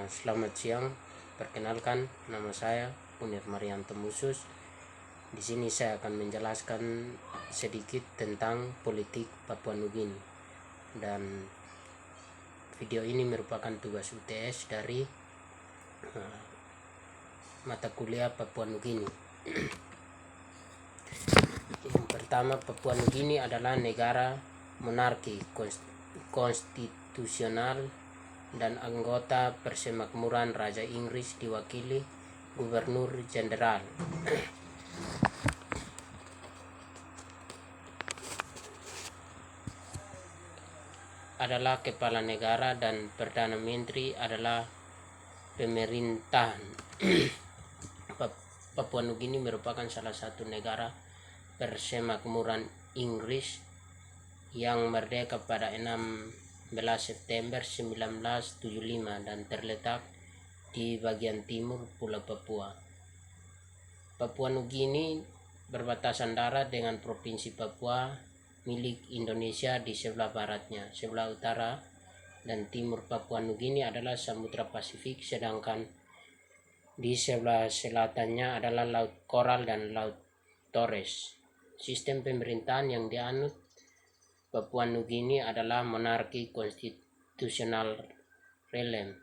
Selamat siang, perkenalkan nama saya Munir Marianto Musus. Di sini saya akan menjelaskan sedikit tentang politik Papua Nugini, dan video ini merupakan tugas UTS dari mata kuliah Papua Nugini. Yang pertama, Papua Nugini adalah negara monarki konstitusional dan anggota Persemakmuran Raja Inggris diwakili Gubernur Jenderal. Adalah kepala negara dan Perdana Menteri adalah pemerintahan. Papua Nugini merupakan salah satu negara Persemakmuran Inggris yang merdeka pada 16 September 1975 dan terletak di bagian timur Pulau Papua. Papua Nugini berbatasan darat dengan Provinsi Papua milik Indonesia di sebelah baratnya. Sebelah utara dan timur Papua Nugini adalah Samudra Pasifik, sedangkan di sebelah selatannya adalah Laut Koral dan Laut Torres. Sistem pemerintahan yang dianut Papua Nugini adalah monarki konstitusional relem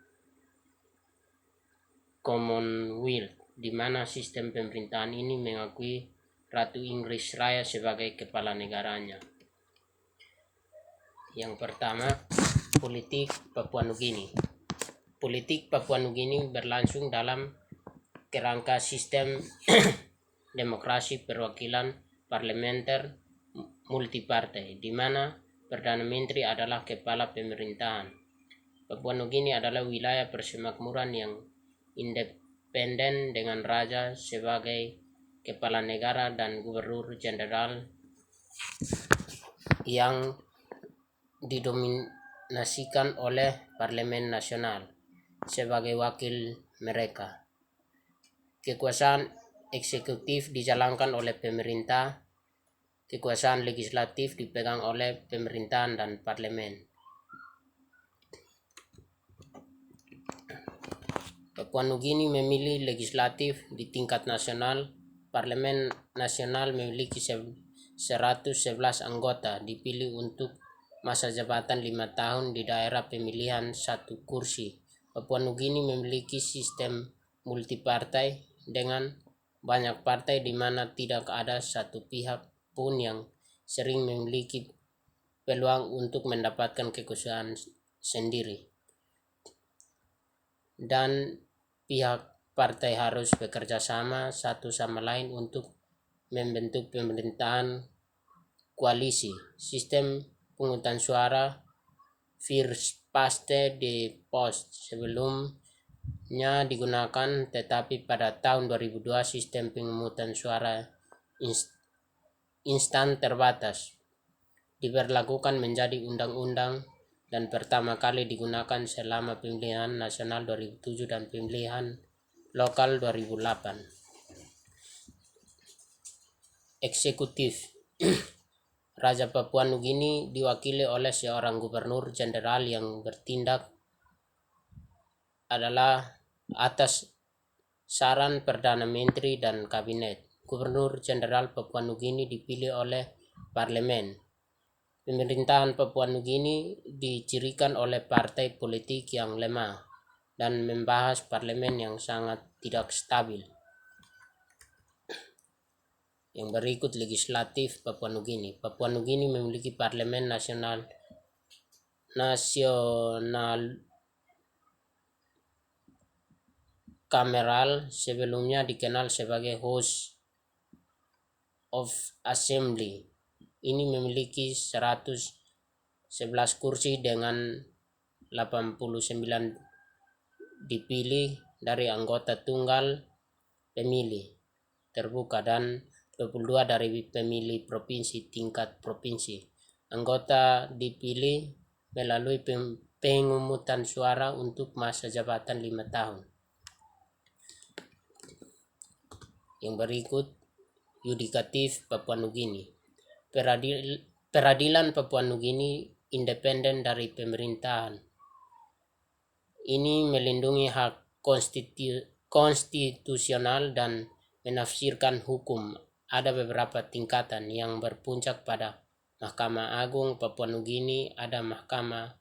Commonwealth, di mana sistem pemerintahan ini mengakui Ratu Inggris Raya sebagai kepala negaranya. Yang pertama, politik Papua Nugini. Politik Papua Nugini berlangsung dalam kerangka sistem demokrasi perwakilan parlementer multipartai, di mana Perdana Menteri adalah kepala pemerintahan. Papua Nugini adalah wilayah persemakmuran yang independen dengan raja sebagai kepala negara dan gubernur jenderal yang didominasikan oleh Parlemen Nasional sebagai wakil mereka. Kekuasaan eksekutif dijalankan oleh pemerintah. Kekuasaan legislatif dipegang oleh pemerintahan dan parlemen. Papua Nugini memilih legislatif di tingkat nasional. Parlemen nasional memiliki 111 anggota, dipilih untuk masa jabatan 5 tahun di daerah pemilihan 1 kursi. Papua Nugini memiliki sistem multipartai dengan banyak partai, di mana tidak ada satu pihak pun yang sering memiliki peluang untuk mendapatkan kekuasaan sendiri, dan pihak partai harus bekerja sama satu sama lain untuk membentuk pemerintahan koalisi. Sistem pungutan suara first past the post sebelumnya digunakan, tetapi pada tahun 2002 sistem pemungutan suara instan terbatas diberlakukan menjadi undang-undang dan pertama kali digunakan selama pemilihan nasional 2007 dan pemilihan lokal 2008. Eksekutif. Raja Papua Nugini diwakili oleh seorang gubernur jenderal yang bertindak adalah atas saran Perdana Menteri dan Kabinet. Gubernur Jenderal Papua Nugini dipilih oleh parlemen. Pemerintahan Papua Nugini dicirikan oleh partai politik yang lemah dan membahas parlemen yang sangat tidak stabil. Yang berikut legislatif Papua Nugini. Papua Nugini memiliki parlemen nasional kameral, sebelumnya dikenal sebagai House of Assembly. Ini memiliki 111 kursi dengan 89 dipilih dari anggota tunggal pemilih terbuka dan 22 dari pemilih provinsi tingkat provinsi. Anggota dipilih melalui pemungutan suara untuk masa jabatan 5 tahun. Yang berikut yudikatif Papua Nugini. Peradilan Papua Nugini independen dari pemerintahan. Ini melindungi hak konstitusional dan menafsirkan hukum. Ada beberapa tingkatan yang berpuncak pada Mahkamah Agung Papua Nugini. Ada mahkamah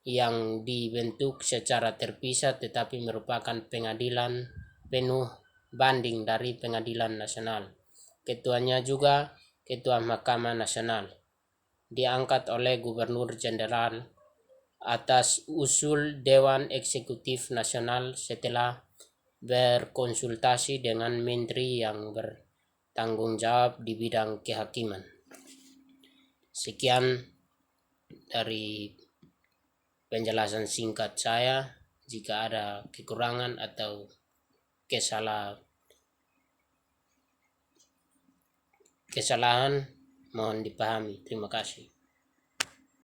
yang dibentuk secara terpisah tetapi merupakan pengadilan penuh banding dari Pengadilan Nasional. Ketuanya juga Ketua Mahkamah Nasional, diangkat oleh Gubernur Jenderal atas usul Dewan Eksekutif Nasional setelah berkonsultasi dengan menteri yang bertanggung jawab di bidang kehakiman. Sekian dari penjelasan singkat saya. Jika ada kekurangan atau kesalahan mohon dipahami. Terima kasih.